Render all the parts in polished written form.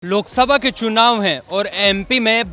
लोकसभा के चुनाव हैं और एमपी में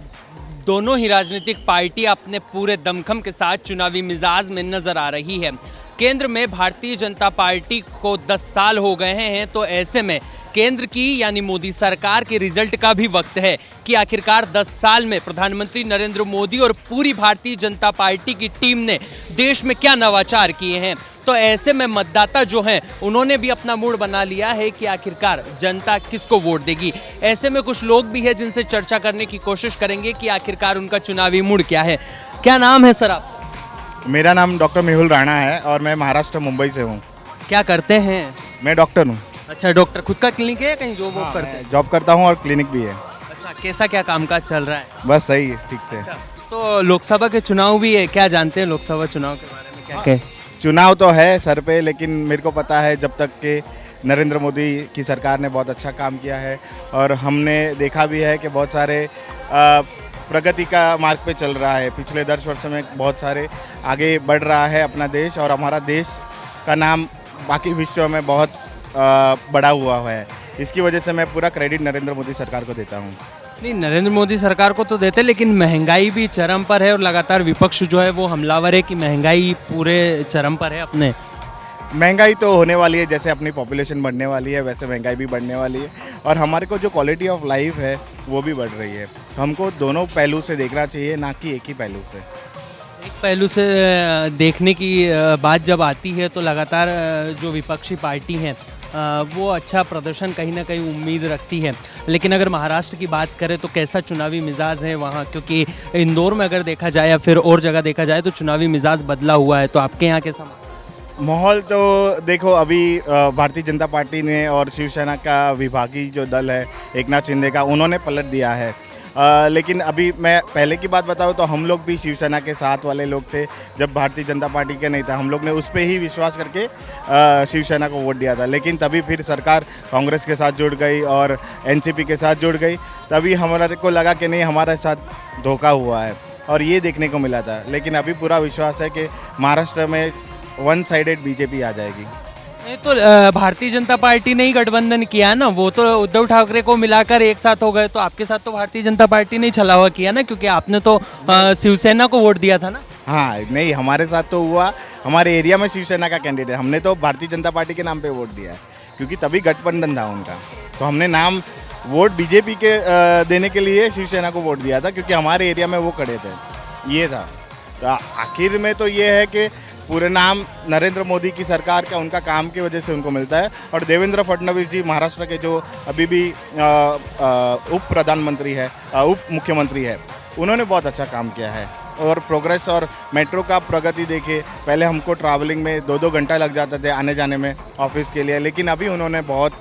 दोनों ही राजनीतिक पार्टी अपने पूरे दमखम के साथ चुनावी मिजाज में नजर आ रही है। केंद्र में भारतीय जनता पार्टी को 10 साल हो गए हैं, तो ऐसे में केंद्र की यानी मोदी सरकार के रिजल्ट का भी वक्त है कि आखिरकार 10 साल में प्रधानमंत्री नरेंद्र मोदी और पूरी भारतीय जनता पार्टी की टीम ने देश में क्या नवाचार किए हैं। तो ऐसे में मतदाता जो हैं उन्होंने भी अपना मूड बना लिया है कि आखिरकार जनता किसको वोट देगी। ऐसे में कुछ लोग भी हैं जिनसे चर्चा करने की कोशिश करेंगे कि आखिरकार उनका चुनावी मूड क्या है। क्या नाम है सर आप? मेरा नाम डॉक्टर मेहुल राणा है और मैं महाराष्ट्र मुंबई से हूँ। क्या करते हैं? मैं डॉक्टर हूँ। अच्छा, डॉक्टर। खुद का क्लिनिक है या कहीं जॉब वॉब करते हैं? जॉब करता हूँ और क्लिनिक भी है। अच्छा, कैसा क्या कामकाज चल रहा है? बस सही है, ठीक से। तो लोकसभा के चुनाव भी है, क्या जानते हैं लोकसभा चुनाव के बारे में? क्या कहें? चुनाव तो है सर पे, लेकिन मेरे को पता है जब तक के नरेंद्र मोदी की सरकार ने बहुत अच्छा काम किया है और हमने देखा भी है कि बहुत सारे प्रगति का मार्ग पे चल रहा है। पिछले 10 वर्ष में बहुत सारे आगे बढ़ रहा है अपना देश, और हमारा देश का नाम बाकी विश्व में बहुत बढ़ा हुआ है। इसकी वजह से मैं पूरा क्रेडिट नरेंद्र मोदी सरकार को देता हूँ। नहीं, नरेंद्र मोदी सरकार को तो देते, लेकिन महंगाई भी चरम पर है और लगातार विपक्ष जो है वो हमलावर है कि महंगाई पूरे चरम पर है अपने। महंगाई तो होने वाली है, जैसे अपनी पॉपुलेशन बढ़ने वाली है वैसे महंगाई भी बढ़ने वाली है, और हमारे को जो क्वालिटी ऑफ लाइफ है वो भी बढ़ रही है। तो हमको दोनों पहलू से देखना चाहिए, ना कि एक ही पहलू से। एक पहलू से देखने की बात जब आती है तो लगातार जो विपक्षी पार्टी हैं वो अच्छा प्रदर्शन कहीं ना कहीं उम्मीद रखती है। लेकिन अगर महाराष्ट्र की बात करें तो कैसा चुनावी मिजाज है वहाँ? क्योंकि इंदौर में अगर देखा जाए या फिर और जगह देखा जाए तो चुनावी मिजाज बदला हुआ है, तो आपके यहाँ कैसा माहौल? तो देखो, अभी भारतीय जनता पार्टी ने और शिवसेना का विभागीय जो दल है एकनाथ शिंदे का, उन्होंने पलट दिया है। लेकिन अभी मैं पहले की बात बताऊं तो हम लोग भी शिवसेना के साथ वाले लोग थे जब भारतीय जनता पार्टी के नहीं था। हम लोग ने उस पर ही विश्वास करके शिवसेना को वोट दिया था, लेकिन तभी फिर सरकार कांग्रेस के साथ जुड़ गई और एनसीपी के साथ जुड़ गई। तभी हमारे को लगा कि नहीं, हमारे साथ धोखा हुआ है और ये देखने को मिला था। लेकिन अभी पूरा विश्वास है कि महाराष्ट्र में वन साइडेड बीजेपी आ जाएगी। नहीं, तो भारतीय जनता पार्टी ने ही गठबंधन किया ना, वो तो उद्धव ठाकरे को मिलाकर एक साथ हो गए, तो आपके साथ तो भारतीय जनता पार्टी ने ही छलावा किया ना, क्योंकि आपने तो शिवसेना को वोट दिया था ना। हाँ, नहीं, हमारे साथ तो हुआ। हमारे एरिया में शिवसेना का कैंडिडेट, हमने तो भारतीय जनता पार्टी के नाम पे वोट दिया है, क्योंकि तभी गठबंधन था उनका। तो हमने नाम वोट बीजेपी के देने के लिए शिवसेना को वोट दिया था, क्योंकि हमारे एरिया में वो खड़े थे। ये था। तो आखिर में तो ये है कि पूरे नाम नरेंद्र मोदी की सरकार का, उनका काम की वजह से उनको मिलता है। और देवेंद्र फडणवीस जी महाराष्ट्र के जो अभी भी उप प्रधानमंत्री है, उप मुख्यमंत्री है, उन्होंने बहुत अच्छा काम किया है। और प्रोग्रेस और मेट्रो का प्रगति देखिए, पहले हमको ट्रैवलिंग में 2-2 घंटा लग जाते थे आने जाने में ऑफिस के लिए, लेकिन अभी उन्होंने बहुत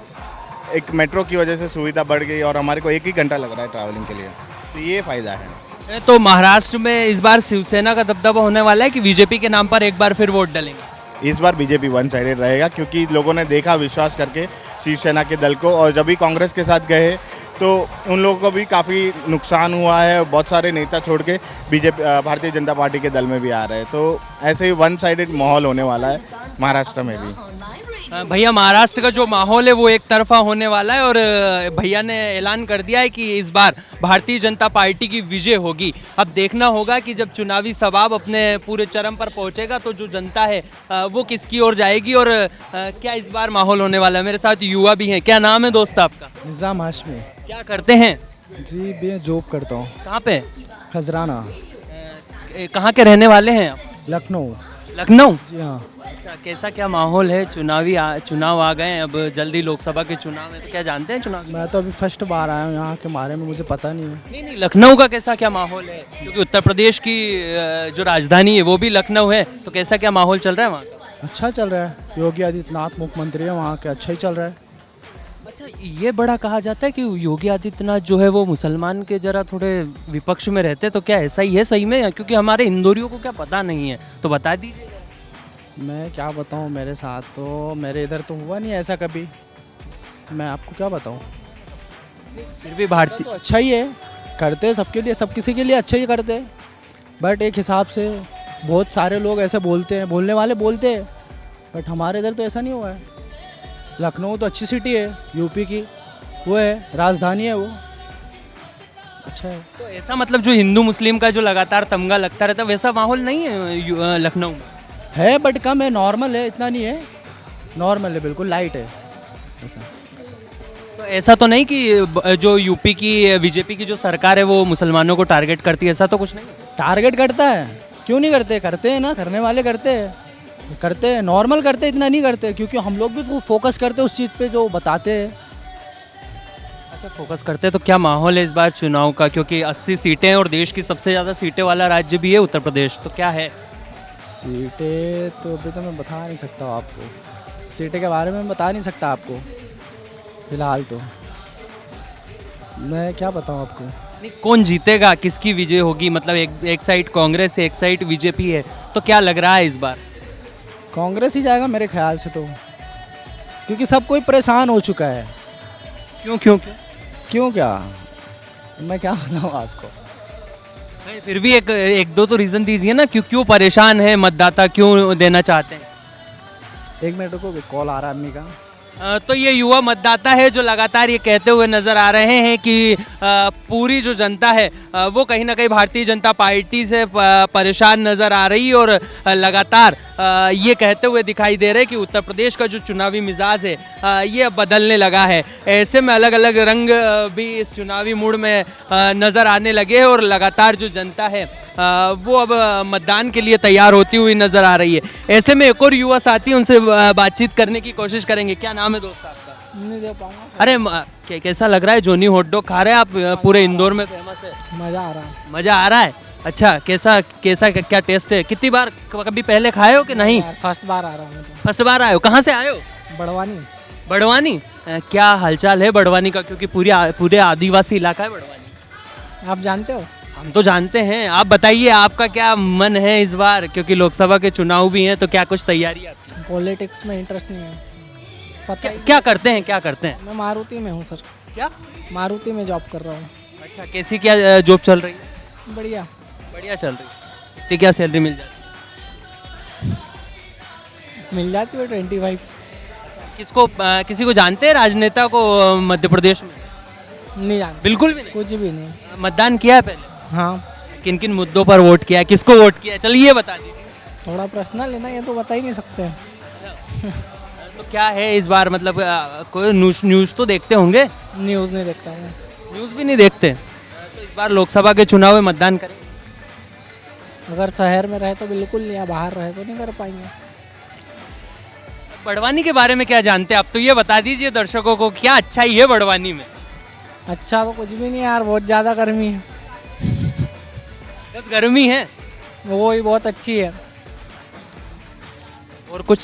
एक मेट्रो की वजह से सुविधा बढ़ गई और हमारे को 1 ही घंटा लग रहा है ट्रैवलिंग के लिए। तो ये फ़ायदा है। तो महाराष्ट्र में इस बार शिवसेना का दबदबा होने वाला है कि बीजेपी के नाम पर एक बार फिर वोट डालेंगे? इस बार बीजेपी वन साइडेड रहेगा, क्योंकि लोगों ने देखा विश्वास करके शिवसेना के दल को, और जब भी कांग्रेस के साथ गए तो उन लोगों को भी काफ़ी नुकसान हुआ है। बहुत सारे नेता छोड़ के बीजेपी भारतीय जनता पार्टी के दल में भी आ रहे हैं। तो ऐसे ही वन साइडेड माहौल होने वाला है महाराष्ट्र में भी। भैया, महाराष्ट्र का जो माहौल है वो एक तरफा होने वाला है और भैया ने ऐलान कर दिया है कि इस बार भारतीय जनता पार्टी की विजय होगी। अब देखना होगा कि जब चुनावी सवाब अपने पूरे चरम पर पहुंचेगा तो जो जनता है वो किसकी ओर जाएगी और क्या इस बार माहौल होने वाला है। मेरे साथ युवा भी हैं। क्या नाम है दोस्त आपका? निज़ाम हाशमी। क्या करते हैं? जी, मैं जॉब करता हूँ। कहाँ पे? खजराना। कहाँ के रहने वाले हैं आप? लखनऊ। लखनऊ? जी हाँ। अच्छा, कैसा क्या माहौल है? चुनाव आ गए हैं, अब जल्दी लोकसभा के चुनाव है, तो क्या जानते हैं चुनाव? मैं तो अभी फर्स्ट बार आया हूँ यहाँ के बारे में, मुझे पता नहीं है। नहीं, लखनऊ का कैसा क्या माहौल है? क्योंकि उत्तर प्रदेश की जो राजधानी है वो भी लखनऊ है, तो कैसा क्या माहौल चल रहा है वहाँ का? अच्छा चल रहा है। योगी आदित्यनाथ मुख्यमंत्री है वहाँ के, अच्छा ही चल रहा है। अच्छा, ये बड़ा कहा जाता है कि योगी आदित्यनाथ जो है वो मुसलमान के जरा थोड़े विपक्ष में रहते, तो क्या ऐसा ही है सही में? क्योंकि हमारे इंदौरियों को क्या पता नहीं है, तो बता दीजिए। मैं क्या बताऊँ, मेरे साथ तो, मेरे इधर तो हुआ नहीं ऐसा कभी। मैं आपको क्या बताऊँ। फिर भी भारतीय तो अच्छा ही है, करते सबके लिए, सब किसी के लिए अच्छा ही करते। बट एक हिसाब से बहुत सारे लोग ऐसे बोलते हैं, बोलने वाले बोलते हैं, बट हमारे इधर तो ऐसा नहीं हुआ है। लखनऊ तो अच्छी सिटी है यूपी की, वो है, राजधानी है वो, अच्छा है। तो ऐसा मतलब जो हिंदू मुस्लिम का जो लगातार तमगा लगता रहता है वैसा माहौल नहीं है लखनऊ में? है बट कम है, नॉर्मल है, इतना नहीं है, नॉर्मल है, बिल्कुल लाइट है ऐसा। तो ऐसा तो नहीं कि जो यूपी की बीजेपी की जो सरकार है वो मुसलमानों को टारगेट करती है, ऐसा तो कुछ नहीं? टारगेट करता है, क्यों नहीं करते, करते हैं ना, करने वाले करते हैं, नॉर्मल करते हैं, इतना नहीं करते, क्योंकि हम लोग भी फोकस करते हैं उस चीज़ पे जो बताते हैं। अच्छा, फोकस करते हैं। तो क्या माहौल है इस बार चुनाव का, क्योंकि 80 सीटें और देश की सबसे ज़्यादा सीटें वाला राज्य भी है उत्तर प्रदेश, तो क्या है? सीटें तो अभी तो मैं बता नहीं सकता हूँ आपको, सीटें के बारे में बता नहीं सकता आपको फिलहाल, तो मैं क्या बताऊँ आपको। नहीं, कौन जीतेगा, किसकी विजय होगी? मतलब एक साइड कांग्रेस है, एक साइड बीजेपी है, तो क्या लग रहा है इस बार? कांग्रेस ही जाएगा मेरे ख्याल से, तो क्योंकि सब कोई परेशान हो चुका है। क्यों क्यों क्यों? क्यों क्या, मैं क्या बताऊँ आपको। नहीं, फिर भी एक दो तो रीज़न दीजिए ना, क्यों क्यों परेशान है मतदाता, क्यों देना चाहते हैं? एक मिनट रुको, कॉल आ रहा है अम्मी का। तो ये युवा मतदाता है जो लगातार ये कहते हुए नजर आ रहे हैं कि पूरी जो जनता है वो कहीं ना कहीं भारतीय जनता पार्टी से परेशान नजर आ रही है, और लगातार ये कहते हुए दिखाई दे रहे हैं कि उत्तर प्रदेश का जो चुनावी मिजाज है ये अब बदलने लगा है। ऐसे में अलग अलग रंग भी इस चुनावी मूड में नज़र आने लगे हैं, और लगातार जो जनता है वो अब मतदान के लिए तैयार होती हुई नज़र आ रही है। ऐसे में एक और युवा साथी, उनसे बातचीत करने की कोशिश करेंगे। क्या नाम है दोस्त आपका? नहीं दे पाऊंगा। अरे कैसा लग रहा है? जोनी हॉट डॉग खा रहे हैं आप? पूरे इंदौर में फेमस है। मज़ा आ रहा है। मज़ा आ रहा है? अच्छा, कैसा कैसा क्या टेस्ट है? कितनी बार, कभी पहले खाए हो कि नहीं? फर्स्ट बार आ रहा हूँ। फर्स्ट बार आए हो? कहाँ से आए हो? बड़वानी। बड़वानी? क्या हालचाल है बड़वानी का, क्योंकि पूरे आदिवासी इलाका है बड़वानी। आप जानते हो? हम तो जानते हैं, आप बताइए आपका क्या मन है इस बार, क्योंकि लोकसभा के चुनाव भी हैं, तो क्या कुछ तैयारी है आपकी? पॉलिटिक्स में इंटरेस्ट नहीं है, पता ही। क्या करते हैं, क्या करते हैं? मैं मारुति में हूँ सर। क्या? मारुति में जॉब कर रहा हूँ। अच्छा, कैसी क्या जॉब चल रही है? बढ़िया। बढ़िया चल रही है। कितनी क्या सैलरी मिल जाती है? मिल जाती है 25। किसको किसी को जानते हैं राजनेता को मध्य प्रदेश में? नहीं जानते, बिल्कुल भी नहीं। कुछ भी नहीं। मतदान किया है पहले? हाँ। किन किन मुद्दों पर वोट किया है, किसको वोट किया है, चलिए ये बता दीजिए। थोड़ा पर्सनल है ना, ये तो बता ही नहीं सकते। तो क्या है इस बार, मतलब कोई न्यूज़ तो देखते होंगे? न्यूज़ नहीं देखता मैं। न्यूज़ भी नहीं देखते? तो इस बार लोकसभा के चुनाव में मतदान करेंगे? अगर शहर में रहे तो बिल्कुल, या बाहर रहे तो नहीं कर पाएंगे। बड़वानी के बारे में क्या जानते हैं आप, तो ये बता दीजिए दर्शकों को, क्या अच्छा ही है बड़वानी में? अच्छा तो कुछ भी नहीं यार, बहुत ज़्यादा गर्मी है। बस गर्मी है? वो ही बहुत अच्छी है। और कुछ?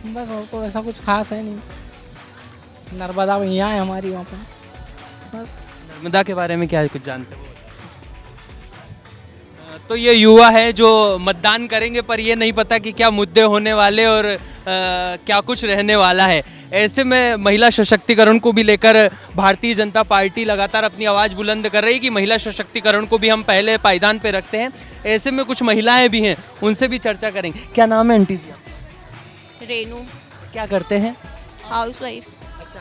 बस और तो ऐसा कुछ खास है नहीं। नर्मदा मैया है हमारी वहाँ पर, बस। नर्मदा के बारे में क्या कुछ जानते हो? तो ये युवा है जो मतदान करेंगे, पर ये नहीं पता कि क्या मुद्दे होने वाले और क्या कुछ रहने वाला है। ऐसे में महिला सशक्तिकरण को भी लेकर भारतीय जनता पार्टी लगातार अपनी आवाज़ बुलंद कर रही है कि महिला सशक्तिकरण को भी हम पहले पायदान पे रखते हैं। ऐसे में कुछ महिलाएं भी हैं, उनसे भी चर्चा करेंगे। क्या नाम है आंटी जी? रेनू। क्या करते हैं? House wife. अच्छा,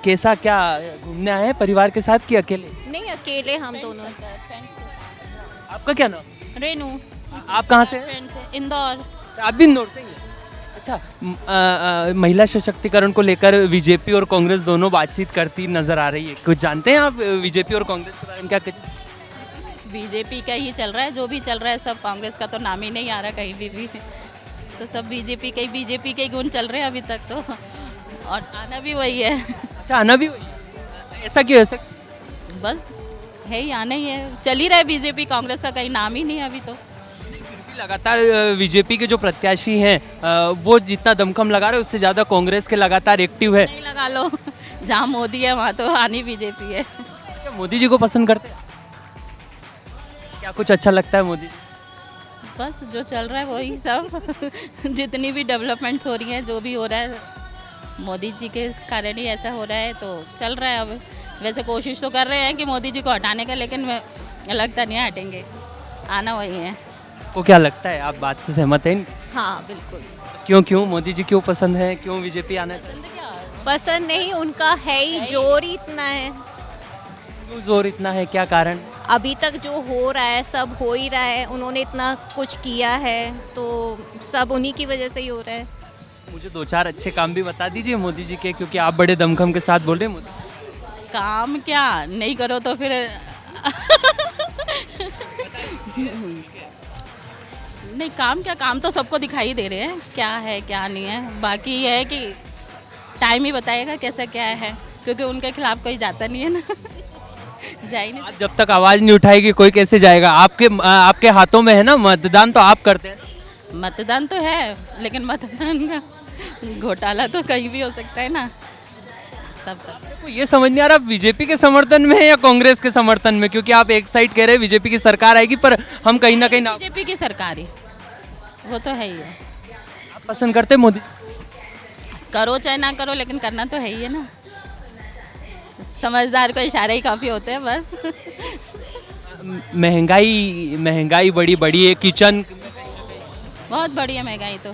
कैसा, क्या घूमने आए हैं परिवार के साथ कि अकेले? नहीं, अकेले हम दोनों फ्रेंड्स के साथ। आपका क्या नाम? रेनू। आप कहाँ से हैं? फ्रेंड्स है इंदौर। आप भी इंदौर से ही हैं? अच्छा, महिला सशक्तिकरण को लेकर बीजेपी और कांग्रेस दोनों बातचीत करती नजर आ रही है, कुछ जानते हैं आप बीजेपी और कांग्रेस के बारे में? क्या बीजेपी का ही चल रहा है, जो भी चल रहा है सब, कांग्रेस का तो नाम ही नहीं आ रहा कहीं भी। तो सब बीजेपी के ही गुण चल रहे हैं अभी तक तो, और आना भी वही है। अच्छा, आना भी वही है? ऐसा क्यों? ऐसा बस है ही, आना ही है, चल ही रहा है बीजेपी, कांग्रेस का कहीं नाम ही नहीं है अभी तो। लगातार बीजेपी के जो प्रत्याशी हैं वो जितना दमखम लगा रहे हैं उससे ज़्यादा कांग्रेस के लगातार एक्टिव है। नहीं लगा लो, जहाँ मोदी है वहाँ तो आनी बीजेपी है। अच्छा, मोदी जी को पसंद करते हैं? क्या कुछ अच्छा लगता है मोदी जी? बस जो चल रहा है वही सब। जितनी भी डेवलपमेंट्स हो रही हैं, जो भी हो रहा है मोदी जी के कारण ही ऐसा हो रहा है, तो चल रहा है। अब वैसे कोशिश तो कर रहे हैं कि मोदी जी को हटाने का, लेकिन लगता नहीं है हटेंगे, आना वही है। को क्या लगता है, आप बात से सहमत हैं? हाँ बिल्कुल। क्यों क्यों मोदी जी क्यों पसंद है, क्यों बीजेपी आना चाहिए? पसंद क्या, पसंद नहीं, उनका है ही जोर ही इतना है। क्यों जोर इतना है, क्या कारण? अभी तक जो हो रहा है सब हो ही रहा है, उन्होंने इतना कुछ किया है तो सब उन्हीं की वजह से ही हो रहा है। मुझे 2-4 अच्छे काम भी बता दीजिए मोदी जी के, क्योंकि आप बड़े दमखम के साथ बोल रहे हैं मोदी। काम क्या नहीं करो तो फिर नहीं, काम क्या, काम तो सबको दिखाई दे रहे हैं क्या है क्या नहीं है। बाकी ये है कि टाइम ही बताएगा कैसा क्या है, क्योंकि उनके खिलाफ कोई जाता नहीं है ना। जा ही नहीं। आज जब तक आवाज नहीं उठाएगी कोई कैसे जाएगा? आपके हाथों में है ना, मतदान तो आप करते हैं। मतदान तो है, लेकिन मतदान का घोटाला तो कहीं भी हो सकता है ना। सब को ये समझ नहीं आ रहा बीजेपी के समर्थन में है या कांग्रेस के समर्थन में, क्योंकि आप एक साइड कह रहे हैं बीजेपी की सरकार आएगी, पर हम कहीं ना कहीं ना बीजेपी की सरकार ही, वो तो है ही है। आप पसंद करते हैं मोदी? करो चाहे ना करो, लेकिन करना तो है ही है ना। समझदार को इशारे ही काफ़ी होते हैं बस। महंगाई बड़ी बड़ी है, किचन बहुत बड़ी है महंगाई तो।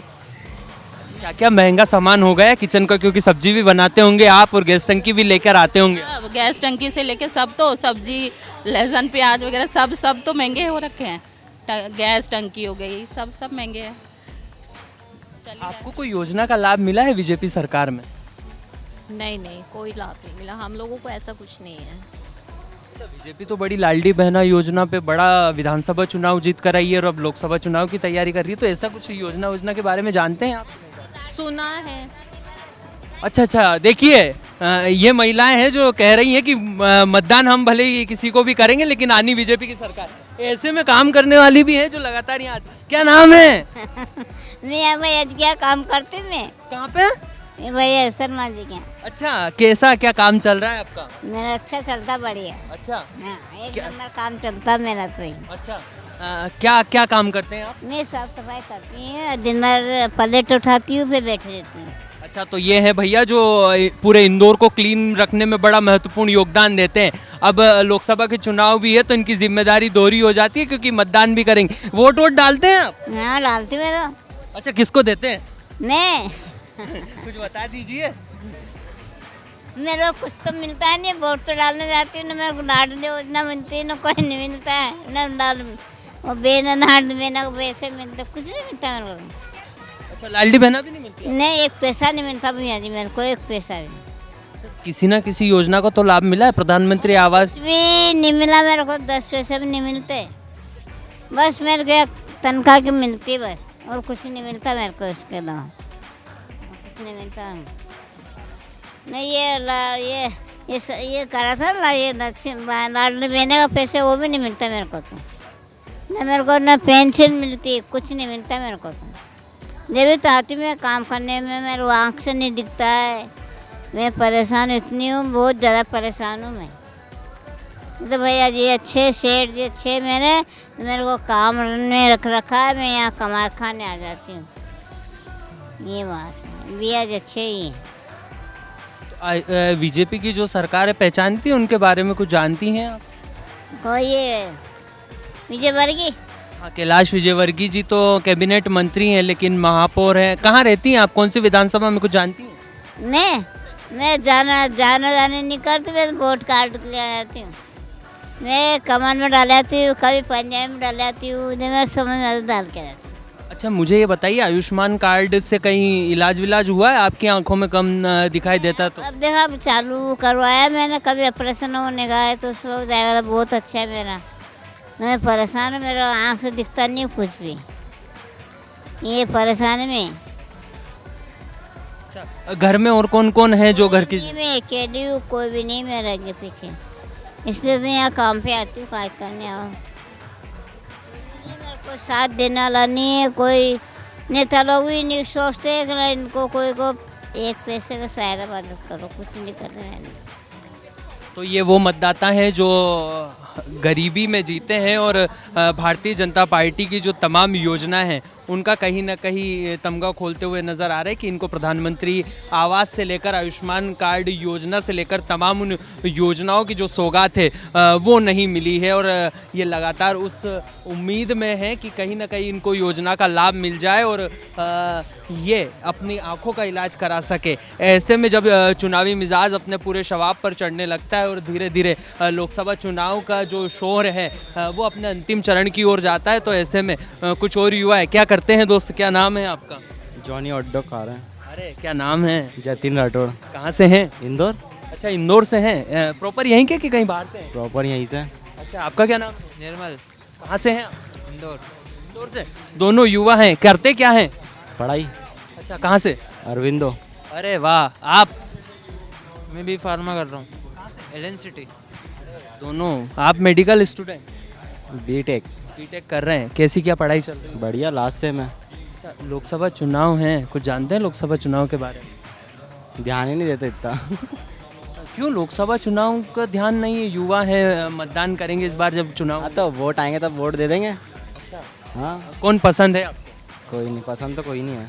क्या क्या महंगा सामान हो गया है किचन का, क्योंकि सब्जी भी बनाते होंगे आप और गैस टंकी भी लेकर आते होंगे। अब गैस टंकी से लेके सब, तो सब्जी लहसुन प्याज वगैरह सब तो महंगे हो रखे हैं। गैस टंकी हो गई, सब महंगे हैं। आपको कोई योजना का लाभ मिला है बीजेपी सरकार में? नहीं नहीं, कोई लाभ नहीं मिला हम लोगों को, ऐसा कुछ नहीं है। बीजेपी तो बड़ी लाडली बहना योजना पे बड़ा विधानसभा चुनाव जीत कर आई है और अब लोकसभा चुनाव की तैयारी कर रही है, तो ऐसा कुछ योजना के बारे में जानते हैं आप? सुना है। अच्छा, देखिए ये महिलाएं हैं जो कह रही हैं कि मतदान हम भले ही किसी को भी करेंगे, लेकिन आनी बीजेपी की सरकार। ऐसे में काम करने वाली भी है जो लगातार यहाँ आती। क्या नाम है? मैं भैया क्या काम करते मैं? कहाँ पे? भैया शर्मा जी के। अच्छा, कैसा क्या काम चल रहा है आपका? मेरा अच्छा चलता, बढ़िया। अच्छा, हाँ, एक नंबर काम चलता मेरा तो ही। अच्छा, क्या क्या काम करते हैं आप? मैं साफ सफाई करती हूँ, दिन भर प्लेट उठाती हूँ, फिर बैठ रहती हूँ। अच्छा, तो ये है भैया जो पूरे इंदौर को क्लीन रखने में बड़ा महत्वपूर्ण योगदान देते हैं। अब लोकसभा के चुनाव भी है तो इनकी जिम्मेदारी दोहरी हो जाती है, क्योंकि मतदान भी करेंगे। वोट डालते हैं आप? हाँ, डालती हूँ मैं तो। अच्छा, किसको देते हैं? मैं कुछ बता दीजिए। मेरे को कुछ तो मिलता है नहीं, वोट तो डालने जाती हूँ ना, मेरे को लाडली योजना मिलती है ना, कोई नहीं मिलता है ना। डाल वो बेना नाड़ बेना को पैसे मिलते, कुछ नहीं मिलता मेरे को। अच्छा, लाडली बहना भी नहीं मिलती है? नहीं, एक पैसा नहीं मिलता भैया जी मेरे को, एक पैसा भी। किसी ना किसी योजना का तो लाभ मिला है? प्रधानमंत्री आवास भी नहीं मिला मेरे को, 10 पैसे भी नहीं मिलते। बस मेरे को एक तनख्वाह की मिलती है बस, और कुछ नहीं मिलता मेरे को। इसके अलावा कुछ नहीं मिलता। नहीं, ये करा था ना, ये लाडली बहने का पैसे, वो भी नहीं मिलता मेरे को तो। ना मेरे को ना पेंशन मिलती, कुछ नहीं मिलता मेरे को तो। जब भी तो आती मैं काम करने में, मेरे आँख से नहीं दिखता है। मैं परेशान इतनी हूँ, बहुत ज़्यादा परेशान हूँ मैं। तो भैया जी अच्छे सेठ जी अच्छे मेरे को काम में रख रखा है, मैं यहाँ कमा खाने आ जाती हूँ। ये बात है, भैया जी अच्छे ही हैं। बीजेपी की जो सरकार है पहचानती है, उनके बारे में कुछ जानती हैं आप? कोई ये विजय वर्गीय। हाँ, कैलाश विजयवर्गीय जी तो कैबिनेट मंत्री हैं, लेकिन महापौर हैं। कहाँ रहती हैं आप, कौन सी विधानसभा में, कुछ जानती हैं? मैं जाने नहीं करती, मैं वोट कार्ड के लिए आ जाती हूँ। मैं कमान में डाल जाती हूँ, कभी पंजाब में डाल जाती हूँ, जब मैं समझ में डाल के जाती हूँ। अच्छा, मुझे ये बताइए, आयुष्मान कार्ड से कहीं इलाज विलाज हुआ है? आपकी आंखों में कम दिखाई देता तो? अब देखा, अब चालू करवाया मैंने, कभी ऑपरेशन होने का है तो उसमें हो जाएगा, तो बहुत अच्छा है मेरा। मैं परेशान हूँ, मेरा आँख से दिखता नहीं कुछ भी, ये परेशानी में। अच्छा, घर में और कौन कौन है जो घर की? मैं अकेली हूँ, कोई भी नहीं मेरे आगे पीछे, इसलिए तो यहाँ काम पे आती हूँ, काय करने आओ। मेरे को साथ देने वाला नहीं है, कोई नेता लोग भी नहीं सोचते हैं कि इनको कोई को एक पैसे का सहारा मदद करो, कुछ नहीं करते मैंने। तो ये वो मतदाता हैं जो गरीबी में जीते हैं और भारतीय जनता पार्टी की जो तमाम योजना है उनका कहीं ना कहीं तमगा खोलते हुए नजर आ रहा है कि इनको प्रधानमंत्री आवास से लेकर आयुष्मान कार्ड योजना से लेकर तमाम उन योजनाओं की जो सौगात है वो नहीं मिली है, और ये लगातार उस उम्मीद में है कि कहीं ना कहीं इनको योजना का लाभ मिल जाए और ये अपनी आंखों का इलाज करा सके। ऐसे में जब चुनावी मिजाज अपने पूरे शबाब पर चढ़ने लगता है और धीरे धीरे लोकसभा चुनाव का जो शोर है वो अपने अंतिम चरण की ओर जाता है, तो ऐसे में कुछ और युवा है। क्या करते हैं दोस्त, क्या नाम है आपका? जॉनी हॉट डॉग खा रहे हैं। अरे क्या नाम है? जतिन राठौड़। कहाँ से हैं? इंदौर। अच्छा, इंदौर से हैं। प्रॉपर यहीं के कि कहीं बाहर से हैं? प्रॉपर यहीं से। अच्छा, आपका क्या नाम है? निर्मल। कहाँ से हैं आप? इंदौर। इंदौर से। दोनों युवा हैं, करते क्या हैं? पढ़ाई। अच्छा, कहाँ से? अरविंदो। अरे वाह, आप? मैं भी फार्मा कर रहा हूँ, एलन सिटी। दोनों आप मेडिकल स्टूडेंट? बीटेक। बीटेक कर रहे हैं। कैसी क्या पढ़ाई चल रही है? बढ़िया, लास्ट से मैं। अच्छा, लोकसभा चुनाव हैं, कुछ जानते हैं लोकसभा चुनाव के बारे में? ध्यान ही नहीं देते इतना। क्यों लोकसभा चुनाव का ध्यान नहीं है? युवा है, मतदान करेंगे इस बार जब चुनाव। हाँ, तो वोट आएंगे तब वोट दे देंगे। अच्छा, हाँ, कौन पसंद है आपको? कोई नहीं पसंद तो कोई नहीं है।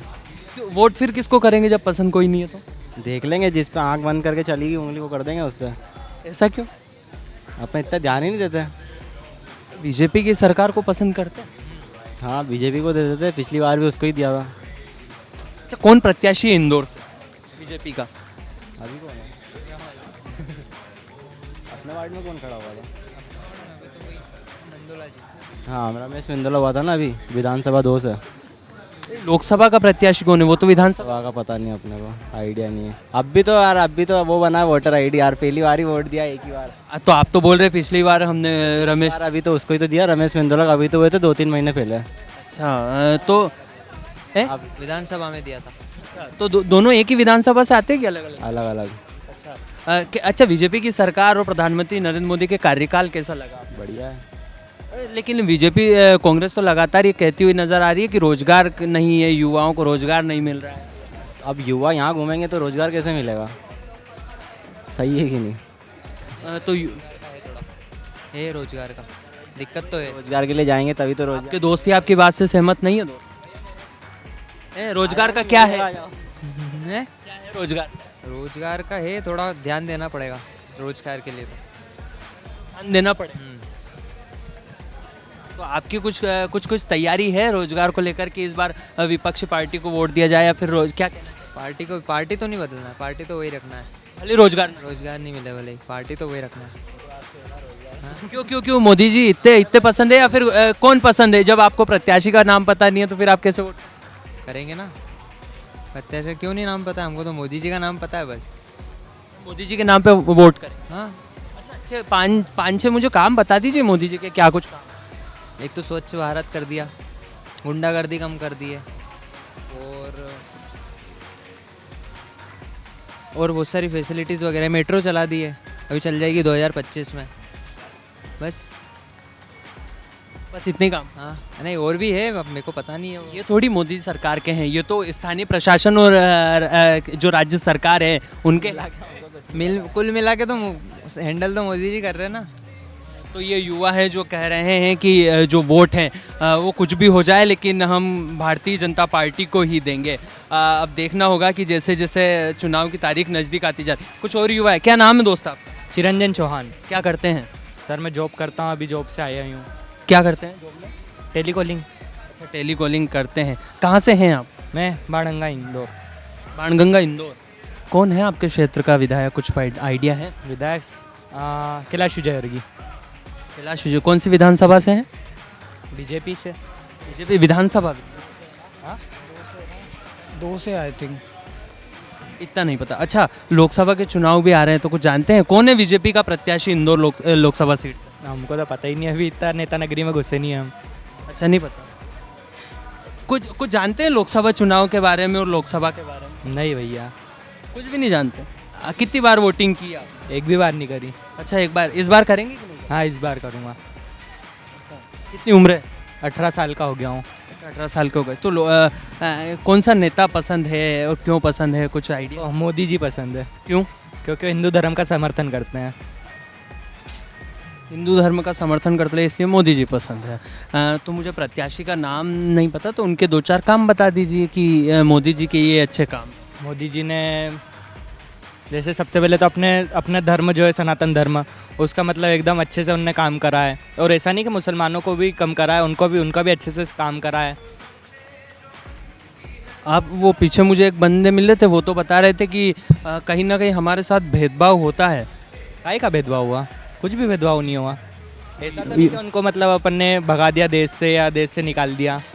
क्यों वोट फिर किसको करेंगे जब पसंद कोई नहीं है तो? देख लेंगे, जिस पे आंख बंद करके चलेगी उंगली को कर देंगे उस पर। ऐसा क्यों? अपने इतना ध्यान ही नहीं देते। बीजेपी की सरकार को पसंद करते हैं? हाँ, बीजेपी को दे देते, पिछली बार भी उसको ही दिया था। अच्छा, कौन प्रत्याशी है इंदौर से बीजेपी का? अभी कौन है? अपने वार्ड में कौन खड़ा हुआ था? हाँ, रमेश मेंदोला हुआ था ना अभी विधानसभा 2 से। लोकसभा का प्रत्याशी कौन है? वो तो विधानसभा। सभा का पता नहीं, अपने को आइडिया नहीं है। अभी तो वो बना है वोटर आईडी यार, पहली बार ही वोट दिया एक ही बार। तो आप तो बोल रहे पिछली बार हमने रमेश। यार अभी तो उसको ही तो दिया, रमेश मेंदोला का अभी तो हुए थे 2-3 महीने पहले। अच्छा, तो है? विधानसभा में दिया था। तो दोनों एक ही विधानसभा से आते हैं कि अलग अलग? अलग अलग। अच्छा, अच्छा, बीजेपी की सरकार और प्रधानमंत्री नरेंद्र मोदी के कार्यकाल कैसा लगा? बढ़िया है। लेकिन बीजेपी कांग्रेस तो लगातार ये कहती हुई नजर आ रही है कि रोजगार नहीं है, युवाओं को रोजगार नहीं मिल रहा है। अब युवा यहाँ घूमेंगे तो रोजगार कैसे मिलेगा? सही है कि नहीं? तो ये रोजगार का दिक्कत तो है। रोजगार के लिए जाएंगे तभी तो रोजगार। आपके दोस्त ही आपकी बात से सहमत नहीं है दोस्त? रोजगार का क्या है? हैं? क्या है रोजगार? रोजगार का है, थोड़ा ध्यान देना पड़ेगा रोजगार के लिए तो। ध्यान देना पड़े। तो आपकी कुछ तैयारी है रोजगार को लेकर कि इस बार विपक्षी पार्टी को वोट दिया जाए या फिर क्या कहना है? पार्टी तो नहीं बदलना है, पार्टी तो वही रखना है। खाली रोजगार? रोजगार नहीं मिले भले, पार्टी तो वही रखना है। क्यों क्यों क्यों मोदी जी इतने पसंद है या फिर कौन पसंद है? जब आपको प्रत्याशी का नाम पता नहीं है तो फिर आप कैसे वोट करेंगे ना? प्रत्याशी क्यों नहीं नाम पता है हमको, तो मोदी जी का नाम पता है बस। मोदी जी के नाम पे वोट करें? हाँ, अच्छा, 5-6 मुझे काम बता दीजिए मोदी जी के, क्या कुछ काम? एक तो स्वच्छ भारत कर दिया, गुंडागर्दी कम कर दी है, और बहुत सारी फैसिलिटीज़ वगैरह, मेट्रो चला दी है, अभी चल जाएगी 2025 में। बस इतने काम? हाँ, नहीं और भी है, अब मेरे को पता नहीं है वो। ये थोड़ी मोदी सरकार के हैं, ये तो स्थानीय प्रशासन और जो राज्य सरकार है उनके कुल मिला के तो हैंडल तो मोदी जी कर रहे हैं ना। तो ये युवा है जो कह रहे हैं कि जो वोट है वो कुछ भी हो जाए लेकिन हम भारतीय जनता पार्टी को ही देंगे। अब देखना होगा कि जैसे जैसे चुनाव की तारीख नज़दीक आती जाती। कुछ और युवा है, क्या नाम है दोस्त आपका? चिरंजन चौहान। क्या करते हैं? सर मैं जॉब करता हूँ, अभी जॉब से आया हूँ। क्या करते हैं जॉब में? टेलीकॉलिंग। अच्छा, टेलीकॉलिंग करते हैं। कहाँ से हैं आप? मैं बाणगंगा इंदौर। बाणगंगा इंदौर। कौन है आपके क्षेत्र का विधायक, कुछ आइडिया है? विधायक कैलाश विजयवर्गीय। कैलाश विजय कौन सी विधानसभा से हैं? बीजेपी से। बीजेपी विधानसभा? 2 से आई थिंक। इतना नहीं पता। अच्छा, लोकसभा के चुनाव भी आ रहे हैं तो कुछ जानते हैं कौन है बीजेपी का प्रत्याशी इंदौर लोकसभा सीट से? हमको तो पता ही नहीं, अभी इतना नेता नगरी में घुसे नहीं है हम। अच्छा, नहीं पता। कुछ जानते हैं लोकसभा चुनाव के बारे में और लोकसभा के बारे में? नहीं भैया, कुछ भी नहीं जानते। कितनी बार वोटिंग की आप? एक भी बार नहीं करी। अच्छा, एक बार। इस बार करेंगे कि नहीं? हाँ, इस बार करूँगा। कितनी उम्र है? 18 साल का हो गया हूँ। अच्छा, 18 साल के हो गए। तो कौन सा नेता पसंद है और क्यों पसंद है, कुछ आइडिया? तो मोदी जी पसंद है। क्यों? क्योंकि हिंदू धर्म का समर्थन करते हैं। हिंदू धर्म का समर्थन करते हैं इसलिए मोदी जी पसंद है। तो मुझे प्रत्याशी का नाम नहीं पता, तो उनके 2-4 काम बता दीजिए कि मोदी जी के ये अच्छे काम। मोदी जी ने जैसे सबसे पहले तो अपने धर्म जो है सनातन धर्म, उसका मतलब एकदम अच्छे से उनने काम करा है। और ऐसा नहीं कि मुसलमानों को भी कम करा है, उनका भी अच्छे से काम करा है। आप वो पीछे मुझे एक बंदे मिले थे, वो तो बता रहे थे कि कहीं ना कहीं हमारे साथ भेदभाव होता है। काहे का भेदभाव हुआ? कुछ भी भेदभाव नहीं हुआ। ऐसा तो नहीं कि उनको मतलब अपन ने भगा दिया देश से या देश से निकाल दिया। दोनों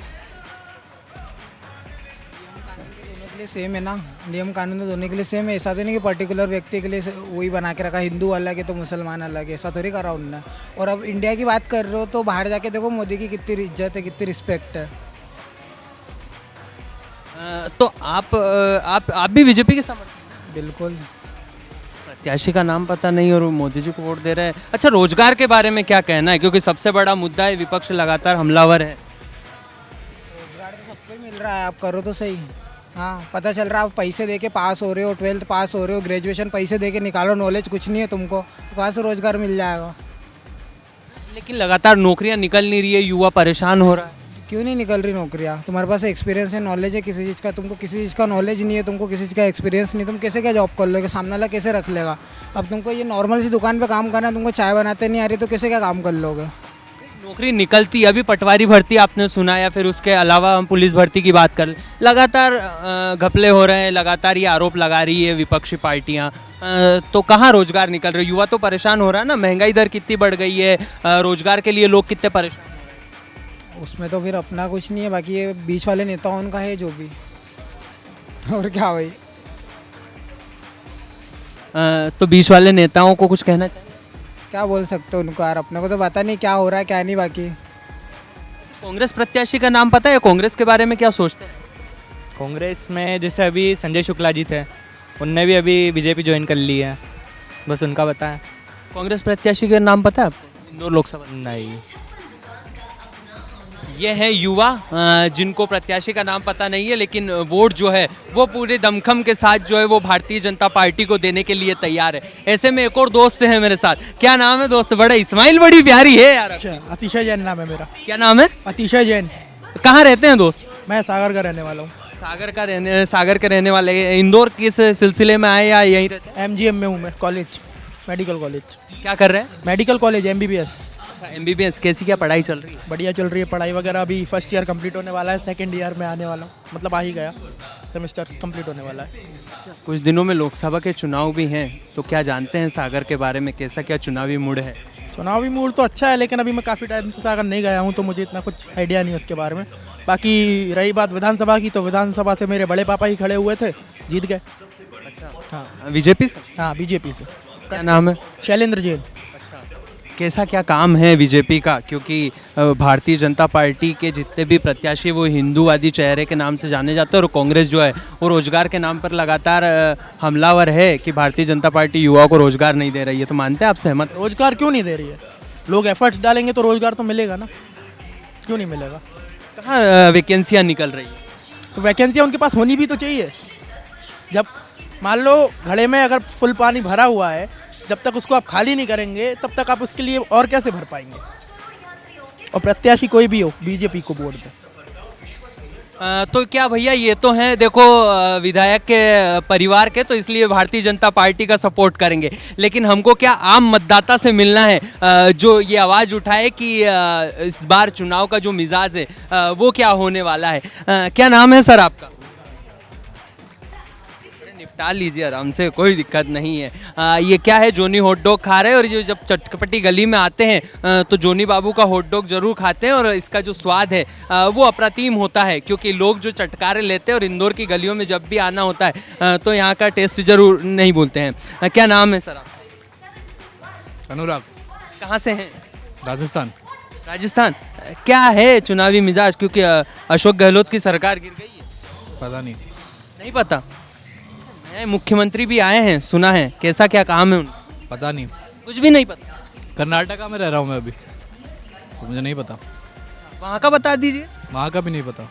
के लिए सेम है ना, नियम कानून तो दोनों के लिए सेम है। ऐसा तो नहीं कि पर्टिकुलर व्यक्ति के लिए वही बना के रखा, हिंदू अलग है तो मुसलमान अलग है, ऐसा थोड़ी करा उनने। और अब इंडिया की बात कर रहे हो तो बाहर जाके देखो मोदी की कितनी इज्जत है, कितनी रिस्पेक्ट है। तो आप भी बीजेपी के समर्थक? बिल्कुल। प्रत्याशी का नाम पता नहीं और वो मोदी जी को वोट दे रहे हैं। अच्छा, रोजगार के बारे में क्या कहना है, क्योंकि सबसे बड़ा मुद्दा है, विपक्ष लगातार हमलावर है। रोजगार तो सबको ही मिल रहा है, आप करो तो सही। हाँ, पता चल रहा है, आप पैसे दे के पास हो रहे हो, 12th पास हो रहे हो, ग्रेजुएशन पैसे दे के निकालो, नॉलेज कुछ नहीं है तुमको, तो कहाँ से रोजगार मिल जाएगा? लेकिन लगातार नौकरियां निकल नहीं रही है, युवा परेशान हो रहा है। क्यों नहीं निकल रही नौकरियाँ? तुम्हारे पास एक्सपीरियंस है, नॉलेज है किसी चीज़ का, तुमको किसी चीज़ का नॉलेज नहीं है, तुमको किसी चीज़ का एक्सपीरियंस नहीं, तुम कैसे क्या जॉब कर लोगे? सामने वाला कैसे रख लेगा? अब तुमको ये नॉर्मल सी दुकान पे काम करना है, तुमको चाय बनाते नहीं आ रही तो कैसे क्या काम कर लोगे? नौकरी निकलती, अभी पटवारी भर्ती आपने सुना, या फिर उसके अलावा हम पुलिस भर्ती की बात कर, लगातार घपले हो रहे हैं, लगातार ये आरोप लगा रही है विपक्षी पार्टियां। तो कहाँ रोजगार निकल रहे? युवा तो परेशान हो रहा है ना, महंगाई दर कितनी बढ़ गई है, रोजगार के लिए लोग कितने परेशान। उसमें तो फिर अपना कुछ नहीं है, बाकी ये बीच वाले नेताओं उनका है जो भी। और क्या भाई? तो बीच वाले नेताओं को कुछ कहना चाहिए? क्या बोल सकते हो उनको यार, अपने को तो पता नहीं क्या हो रहा है क्या नहीं। बाकी कांग्रेस प्रत्याशी का नाम पता है? कांग्रेस के बारे में क्या सोचते हैं? कांग्रेस में जैसे अभी संजय शुक्ला जी थे, उनने भी अभी बीजेपी ज्वाइन कर ली है, बस उनका पता है। कांग्रेस प्रत्याशी का नाम पता है आपको इंदौर लोकसभा? नहीं। ये है युवा जिनको प्रत्याशी का नाम पता नहीं है, लेकिन वोट जो है वो पूरे दमखम के साथ जो है वो भारतीय जनता पार्टी को देने के लिए तैयार है। ऐसे में एक और दोस्त है मेरे साथ। क्या नाम है दोस्त? बड़ा इस्माइल बड़ी प्यारी है यार। अच्छा, अतिशय जैन नाम है मेरा। क्या नाम है? अतिशय जैन। कहाँ रहते हैं दोस्त? मैं सागर का रहने वाला हूँ। सागर के रहने वाले। इंदौर किस सिलसिले में आए या यहीं रहते हैं? MGM में हूँ मैं, कॉलेज, मेडिकल कॉलेज। क्या कर रहे हैं? Medical college, MBBS। MBBS। कैसी क्या पढ़ाई चल रही है? बढ़िया चल रही है पढ़ाई वगैरह। अभी फर्स्ट ईयर कंप्लीट होने वाला है, सेकंड ईयर में आने वाला हूँ, मतलब आ ही गया, सेमेस्टर कंप्लीट होने वाला है। कुछ दिनों में लोकसभा के चुनाव भी हैं, तो क्या जानते हैं सागर के बारे में, कैसा क्या चुनावी मूड है? चुनावी मूड तो अच्छा है, लेकिन अभी मैं काफ़ी टाइम से सागर नहीं गया हूँ तो मुझे इतना कुछ आइडिया नहीं है उसके बारे में। बाकी रही बात विधानसभा की, तो विधानसभा से मेरे बड़े पापा ही खड़े हुए थे, जीत गए। अच्छा, हाँ। बीजेपी से? हाँ, बीजेपी से। क्या नाम है? शैलेंद्र जैन। कैसा क्या काम है बीजेपी का? क्योंकि भारतीय जनता पार्टी के जितने भी प्रत्याशी वो हिंदूवादी चेहरे के नाम से जाने जाते हैं, और कांग्रेस जो है वो रोजगार के नाम पर लगातार हमलावर है कि भारतीय जनता पार्टी युवाओं को रोजगार नहीं दे रही है। तो मानते हैं आप सहमत? रोजगार क्यों नहीं दे रही है? लोग एफर्ट्स डालेंगे तो रोजगार तो मिलेगा ना, क्यों नहीं मिलेगा? कहाँ वैकेंसियाँ निकल रही है? तो वैकेंसियाँ उनके पास होनी भी तो चाहिए। जब मान लो घड़े में अगर फुल पानी भरा हुआ है, जब तक उसको आप खाली नहीं करेंगे तब तक आप उसके लिए और कैसे भर पाएंगे? और प्रत्याशी कोई भी हो, बीजेपी को वोट दे। तो क्या भैया, ये तो हैं देखो विधायक के परिवार के, तो इसलिए भारतीय जनता पार्टी का सपोर्ट करेंगे, लेकिन हमको क्या आम मतदाता से मिलना है जो ये आवाज़ उठाए कि इस बार चुनाव का जो मिजाज है वो क्या होने वाला है। क्या नाम है सर आपका? निपटा लीजिए आराम से, कोई दिक्कत नहीं है। ये क्या है, जोनी हॉट डॉग खा रहे हैं, और ये जब चटपटी गली में आते हैं तो जोनी बाबू का हॉट डॉग जरूर खाते हैं, और इसका जो स्वाद है वो अप्रतिम होता है, क्योंकि लोग जो चटकारे लेते हैं और इंदौर की गलियों में जब भी आना होता है तो यहाँ का टेस्ट जरूर नहीं भूलते हैं। क्या नाम है सर आपका? अनुराग। कहाँ से हैं? राजस्थान। राजस्थान। क्या है चुनावी मिजाज, क्योंकि अशोक गहलोत की सरकार गिर गई है? पता नहीं। नहीं पता? नए मुख्यमंत्री भी आए हैं सुना है, कैसा क्या काम है उनका? पता नहीं। कुछ भी नहीं पता? कर्नाटका में रह रहा हूँ मैं अभी, तो मुझे नहीं पता। वहाँ का बता दीजिए। वहाँ का भी नहीं पता।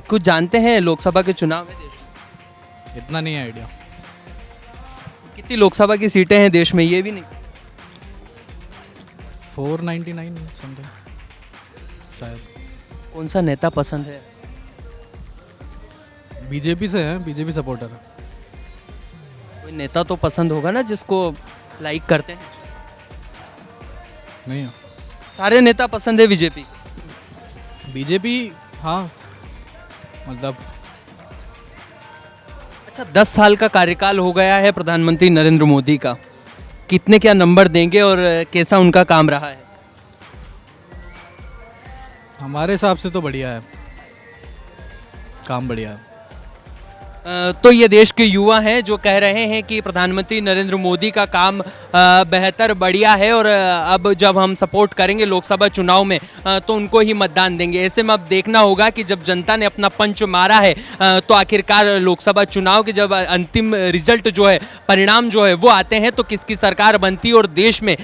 कुछ जानते हैं लोकसभा के चुनाव में देश में? इतना नहीं है आइडिया। कितनी लोकसभा की सीटें हैं देश में ये भी नहीं? 499 समथिंग शायद। कौन सा नेता पसंद है? बीजेपी से है, बीजेपी सपोर्टर है। कोई नेता तो पसंद होगा ना जिसको लाइक करते हैं? नहीं है सारे नेता पसंद है बीजेपी? बीजेपी, हाँ मतलब अच्छा, 10 साल का कार्यकाल हो गया है प्रधानमंत्री नरेंद्र मोदी का, कितने क्या नंबर देंगे और कैसा उनका काम रहा है? हमारे हिसाब से तो बढ़िया है, काम बढ़िया है। तो ये देश के युवा हैं जो कह रहे हैं कि प्रधानमंत्री नरेंद्र मोदी का काम बेहतर बढ़िया है और अब जब हम सपोर्ट करेंगे लोकसभा चुनाव में तो उनको ही मतदान देंगे। ऐसे में अब देखना होगा कि जब जनता ने अपना पंच मारा है तो आखिरकार लोकसभा चुनाव के जब अंतिम रिजल्ट जो है, परिणाम जो है वो आते हैं तो किसकी सरकार बनती है और देश में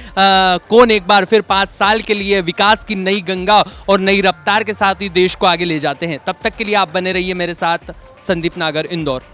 कौन एक बार फिर 5 साल के लिए विकास की नई गंगा और नई रफ्तार के साथ ही देश को आगे ले जाते हैं। तब तक के लिए आप बने रहिए मेरे साथ। संदीप नागर, इंदौर।